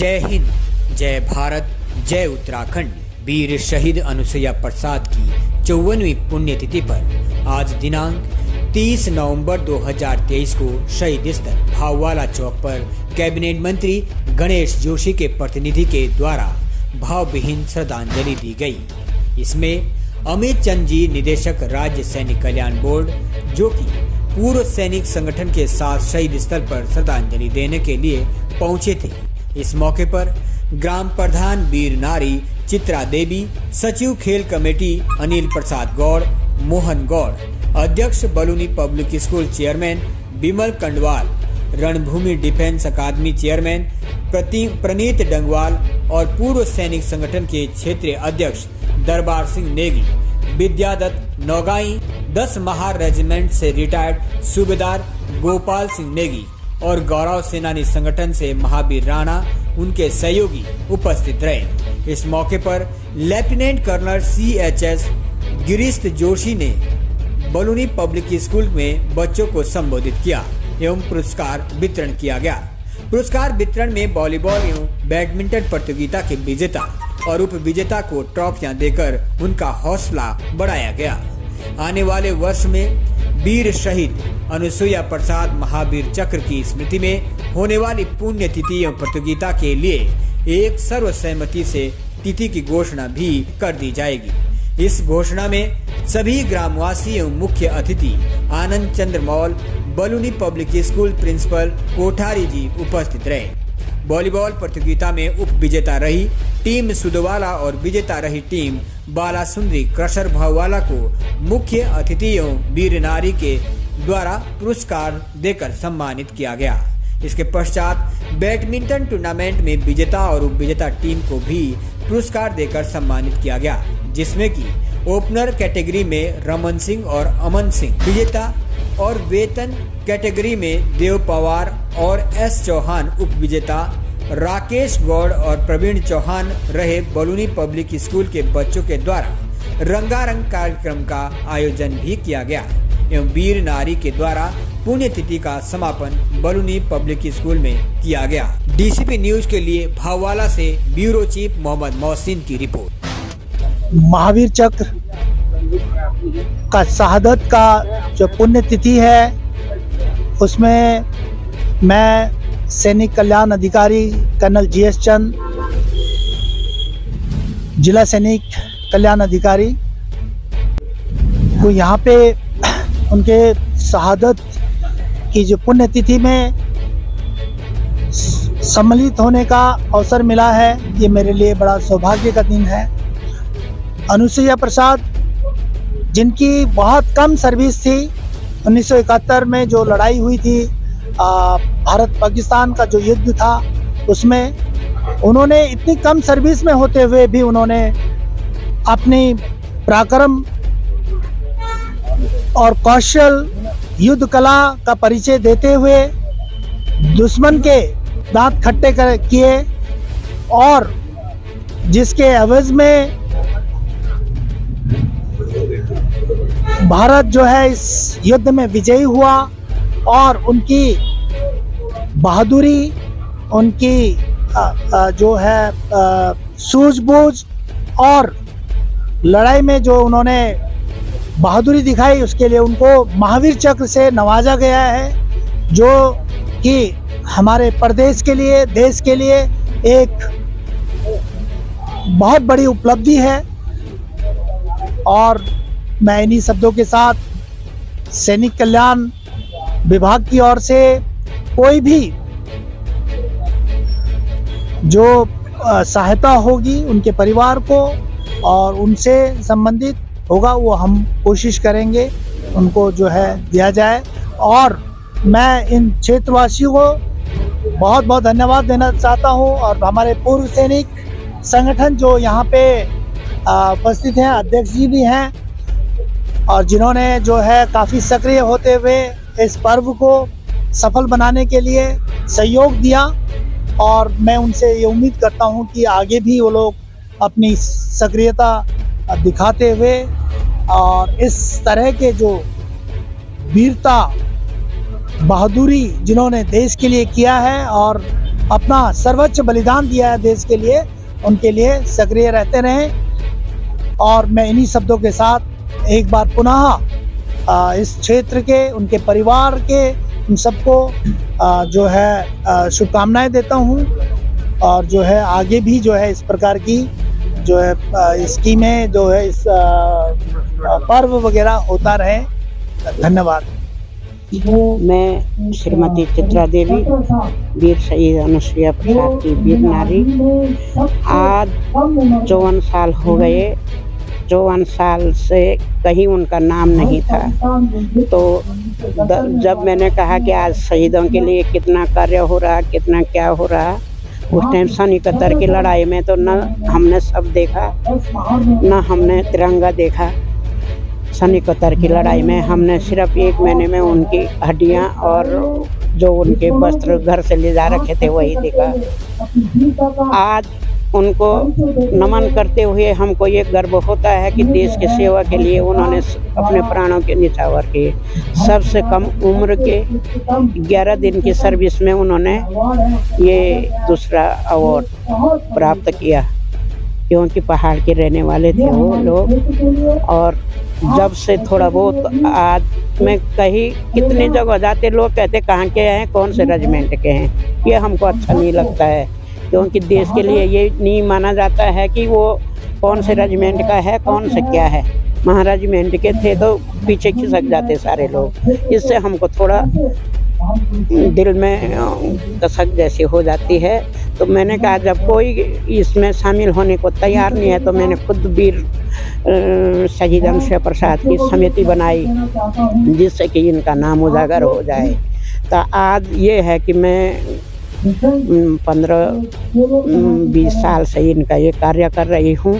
जय हिंद, जय भारत, जय उत्तराखंड। वीर शहीद अनुसुईया प्रसाद की 54वीं पुण्यतिथि पर आज दिनांक 30 नवंबर 2023 को शहीद स्थल भाववाला चौक पर कैबिनेट मंत्री गणेश जोशी के प्रतिनिधि के द्वारा भावविहीन श्रद्धांजलि दी गई। इसमें अमित चंद जी, निदेशक राज्य सैनिक कल्याण बोर्ड, जो कि पूर्व सैनिक संगठन के साथ शहीद स्थल पर श्रद्धांजलि देने के लिए पहुंचे थे। इस मौके पर ग्राम प्रधान वीर नारी चित्रा देवी, सचिव खेल कमेटी अनिल प्रसाद गौड़, मोहन गौड़, अध्यक्ष Baluni public school chairman Bimal Kandwal, रणभूमि डिफेंस अकादमी चेयरमैन प्रणीत डंगवाल और पूर्व सैनिक संगठन के क्षेत्रीय अध्यक्ष दरबार सिंह नेगी, विद्यादत्त नौगाई, 10 महार रेजिमेंट से रिटायर्ड सूबेदार गोपाल सिंह नेगी और गौरव सेनानी संगठन से महावीर राणा उनके सहयोगी उपस्थित रहे। इस मौके पर lieutenant colonel CHS Girish Joshi ने बलूनी पब्लिक स्कूल में बच्चों को संबोधित किया एवं पुरस्कार वितरण किया गया। पुरस्कार वितरण में वॉलीबॉल एवं बैडमिंटन प्रतियोगिता के विजेता और उप विजेता को ट्रॉफियां देकर उनका हौसला बढ़ाया गया। आने वाले वर्ष में वीर शहीद अनुसुईया प्रसाद महावीर चक्र की स्मृति में होने वाली पुण्यतिथि एवं प्रतियोगिता के लिए एक सर्वसहमति से तिथि की घोषणा भी कर दी जाएगी। इस घोषणा में सभी ग्रामवासी एवं मुख्य अतिथि Anand Chandra Maul, Baluni public school principal Kothari ji उपस्थित रहे। वॉलीबॉल प्रतियोगिता में उप विजेता रही टीम सुदवाला और विजेता रही टीम बाला सुंदरी क्रशर भाववाला को मुख्य अतिथि एवं वीर नारी के द्वारा पुरस्कार देकर सम्मानित किया गया। इसके पश्चात बैडमिंटन टूर्नामेंट में विजेता और उप विजेता टीम को भी पुरस्कार देकर सम्मानित किया गया, जिसमें कि ओपनर कैटेगरी में रमन सिंह और अमन सिंह विजेता और वेतन कैटेगरी में देव पवार और S चौहान उप विजेता, राकेश गौड़ और प्रवीण चौहान रहे। बलूनी पब्लिक स्कूल के बच्चों के द्वारा रंगारंग कार्यक्रम का आयोजन भी किया गया एवं वीर नारी के द्वारा पुण्यतिथि का समापन बलूनी पब्लिक स्कूल में किया गया। DCP न्यूज के लिए भाववाला से ब्यूरो चीफ मोहम्मद मोहसिन की रिपोर्ट। महावीर चक्र का शहादत का जो पुण्यतिथि है, उसमें मैं सैनिक कल्याण अधिकारी कर्नल GS चंद, जिला सैनिक कल्याण अधिकारी को यहाँ पे उनके शहादत की जो पुण्यतिथि में सम्मिलित होने का अवसर मिला है। ये मेरे लिए बड़ा सौभाग्य का दिन है। अनुसुईया प्रसाद, जिनकी बहुत कम सर्विस थी, 1971 में जो लड़ाई हुई थी, भारत पाकिस्तान का जो युद्ध था, उसमें उन्होंने इतनी कम सर्विस में होते हुए भी उन्होंने अपनी पराक्रम और कौशल युद्ध कला का परिचय देते हुए दुश्मन के दांत खट्टे किए और जिसके एवज में भारत जो है इस युद्ध में विजयी हुआ और उनकी बहादुरी, उनकी जो है सूझबूझ और लड़ाई में जो उन्होंने बहादुरी दिखाई, उसके लिए उनको महावीर चक्र से नवाजा गया है, जो कि हमारे प्रदेश के लिए, देश के लिए एक बहुत बड़ी उपलब्धि है। और मैं इन्हीं शब्दों के साथ सैनिक कल्याण विभाग की ओर से कोई भी जो सहायता होगी उनके परिवार को और उनसे संबंधित होगा, वो हम कोशिश करेंगे उनको जो है दिया जाए। और मैं इन क्षेत्रवासियों को बहुत बहुत धन्यवाद देना चाहता हूँ और हमारे पूर्व सैनिक संगठन जो यहाँ पे उपस्थित हैं, अध्यक्ष जी भी हैं, और जिन्होंने जो है काफ़ी सक्रिय होते हुए इस पर्व को सफल बनाने के लिए सहयोग दिया। और मैं उनसे ये उम्मीद करता हूँ कि आगे भी वो लोग अपनी सक्रियता दिखाते हुए और इस तरह के जो वीरता बहादुरी जिन्होंने देश के लिए किया है और अपना सर्वोच्च बलिदान दिया है देश के लिए, उनके लिए सक्रिय रहते रहें। और मैं इन्हीं शब्दों के साथ एक बार पुनः इस क्षेत्र के, उनके परिवार के, उन सबको जो है शुभकामनाएं देता हूं। और जो है आगे भी जो है इस प्रकार की जो है स्कीमें जो है इस पर्व वगैरह होता रहे। धन्यवाद। मैं श्रीमती चित्रा देवी, वीर शहीद अनुसुईया प्रसाद की वीर नारी, आज 54 साल हो गए। 54 साल से कहीं उनका नाम नहीं था। तो जब मैंने कहा कि आज शहीदों के लिए कितना कार्य हो रहा, कितना क्या हो रहा, उस टाइम सन 71 की लड़ाई में तो न हमने सब देखा, न हमने तिरंगा देखा। सन 71 की लड़ाई में हमने सिर्फ 1 महीने में उनकी हड्डियां और जो उनके वस्त्र घर से ले जा रखे थे वही देखा। आज उनको नमन करते हुए हमको ये गर्व होता है कि देश की सेवा के लिए उन्होंने अपने प्राणों के निछावर किए। सबसे कम उम्र के 11 दिन की सर्विस में उन्होंने ये दूसरा अवार्ड प्राप्त किया, क्योंकि पहाड़ के रहने वाले थे वो लोग। और जब से थोड़ा बहुत आज मैं कहीं कितनी जगह जाते लोग कहते कहाँ के हैं, कौन से रेजिमेंट के हैं, ये हमको अच्छा नहीं लगता है, क्योंकि देश के लिए ये नहीं माना जाता है कि वो कौन से रेजिमेंट का है, कौन से क्या है। महारेजिमेंट के थे तो पीछे खिसक जाते सारे लोग। इससे हमको थोड़ा दिल में कसक जैसी हो जाती है। तो मैंने कहा जब कोई इसमें शामिल होने को तैयार नहीं है तो मैंने खुद वीर शहीद अनुसुईया प्रसाद की समिति बनाई, जिससे कि इनका नाम उजागर हो जाए। तो आज ये है कि मैं 15-20 साल से इनका ये कार्य कर रही हूँ।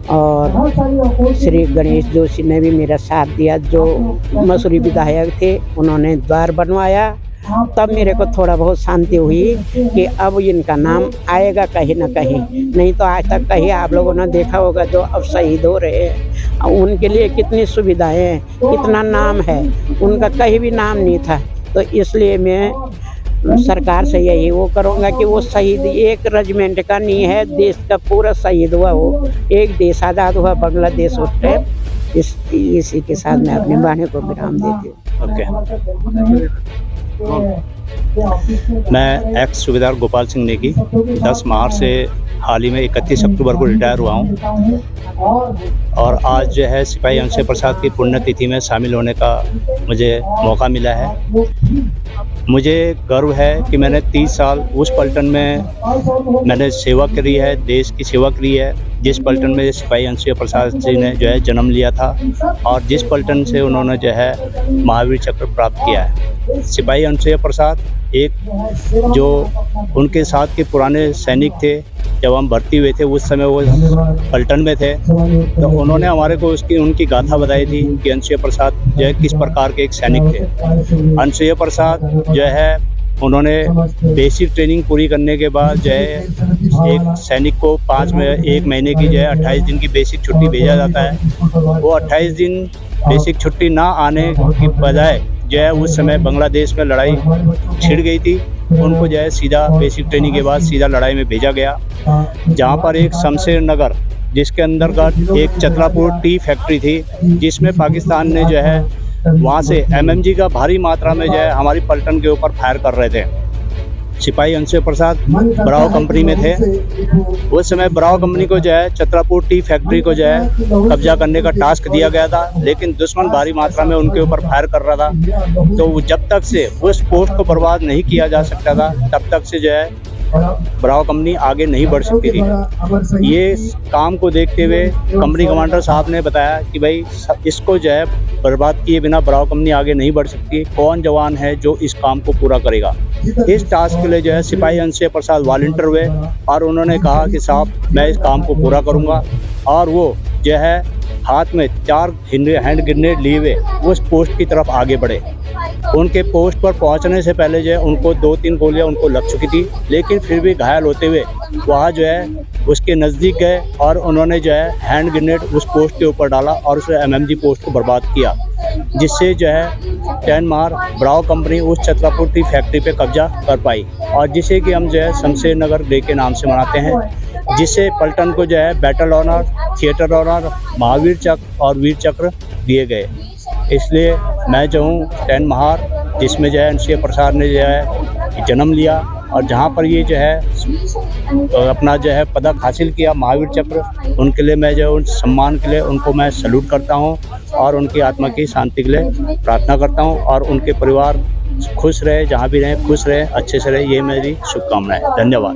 और श्री गणेश जोशी ने भी मेरा साथ दिया, जो मसूरी विधायक थे, उन्होंने द्वार बनवाया। तब मेरे को थोड़ा बहुत शांति हुई कि अब इनका नाम आएगा कहीं ना कहीं। नहीं तो आज तक कहीं आप लोगों ने देखा होगा जो अब शहीद हो रहे हैं उनके लिए कितनी सुविधाएं हैं, कितना नाम है, उनका कहीं भी नाम नहीं था। तो इसलिए मैं सरकार से यही वो करूँगा कि वो शहीद एक रेजिमेंट का नहीं है, देश का पूरा शहीद हुआ। वो एक देश आज़ाद हुआ बांग्लादेश उस टाइम। इसी के साथ मैं अपनी वाणी को विराम देती हूँ। मैं एक्स सूबेदार गोपाल सिंह नेगी 10 मार्च से हाल ही में 31 अक्टूबर को रिटायर हुआ हूँ। और आज जो है सिपाही अनुसुईया प्रसाद की पुण्यतिथि में शामिल होने का मुझे मौका मिला है। मुझे गर्व है कि मैंने 30 साल उस पलटन में मैंने सेवा करी है, देश की सेवा करी है, जिस पलटन में सिपाही अनुसुईया प्रसाद जी ने जो है जन्म लिया था और जिस पलटन से उन्होंने जो है महावीर चक्र प्राप्त किया है। सिपाही अनुसुईया प्रसाद एक जो उनके साथ के पुराने सैनिक थे, जब हम भर्ती हुए थे उस समय वो पलटन में थे, तो उन्होंने हमारे को उनकी गाथा बताई थी कि अनुसुईया प्रसाद जो है किस प्रकार के एक सैनिक थे। अनुसुईया प्रसाद जो है उन्होंने बेसिक ट्रेनिंग पूरी करने के बाद जो है एक सैनिक को 1 महीने की जो है 28 दिन की बेसिक छुट्टी भेजा जाता है। वो 28 दिन बेसिक छुट्टी ना आने की बजाय जो है उस समय बांग्लादेश में लड़ाई छिड़ गई थी। उनको जो है सीधा बेसिक ट्रेनिंग के बाद सीधा लड़ाई में भेजा गया, जहाँ पर एक शमशेर नगर जिसके अंतर्गत एक चतरापुर टी फैक्ट्री थी, जिसमें पाकिस्तान ने जो है वहाँ से MMG का भारी मात्रा में जो है हमारी पलटन के ऊपर फायर कर रहे थे। सिपाही अनुसुईया प्रसाद ब्रावो कंपनी में थे। उस समय ब्रावो कंपनी को जो है चतरापुर टी फैक्ट्री को जो है कब्जा करने का टास्क दिया गया था, लेकिन दुश्मन भारी मात्रा में उनके ऊपर फायर कर रहा था। तो जब तक से उस पोस्ट को बर्बाद नहीं किया जा सकता था, तब तक से जो है ब्रावो कंपनी आगे नहीं बढ़ सकती थी। ये काम को देखते हुए कंपनी कमांडर साहब ने बताया कि भाई इसको जो है बर्बाद किए बिना ब्रावो कंपनी आगे नहीं बढ़ सकती। कौन जवान है जो इस काम को पूरा करेगा? इस टास्क के लिए जो है सिपाही अनुसुईया प्रसाद वॉलंटियर हुए और उन्होंने कहा कि साहब मैं इस काम को पूरा करूंगा। और वो जो है हाथ में 4 हैंड ग्रेनेड लिए हुए उस पोस्ट की तरफ आगे बढ़े। उनके पोस्ट पर पहुंचने से पहले जो है उनको 2-3 गोलियां उनको लग चुकी थी, लेकिन फिर भी घायल होते हुए वहाँ जो है उसके नज़दीक गए और उन्होंने जो है हैंड ग्रेनेड उस पोस्ट के ऊपर डाला और उस MMG पोस्ट को बर्बाद किया, जिससे जो है 10 मार ब्राव कंपनी उस छतरापुर की फैक्ट्री पे कब्जा कर पाई और जिसे कि हम जो है शमशेर नगर डे के नाम से मनाते हैं, जिससे पलटन को जो है battle honour, theatre honour, Mahavir Chakra और वीर चक्र दिए गए। इसलिए मैं जो हूँ 10 महार, जिसमें जो है अनुसुईया प्रसाद ने जो है जन्म लिया और जहाँ पर ये जो है अपना जो है पदक हासिल किया महावीर चक्र, उनके लिए मैं जो उन सम्मान के लिए उनको मैं सैल्यूट करता हूँ और उनकी आत्मा की शांति के लिए प्रार्थना करता हूँ और उनके परिवार खुश रहे, जहाँ भी रहें खुश रहे, अच्छे से रहे, ये मेरी शुभकामनाएं। धन्यवाद।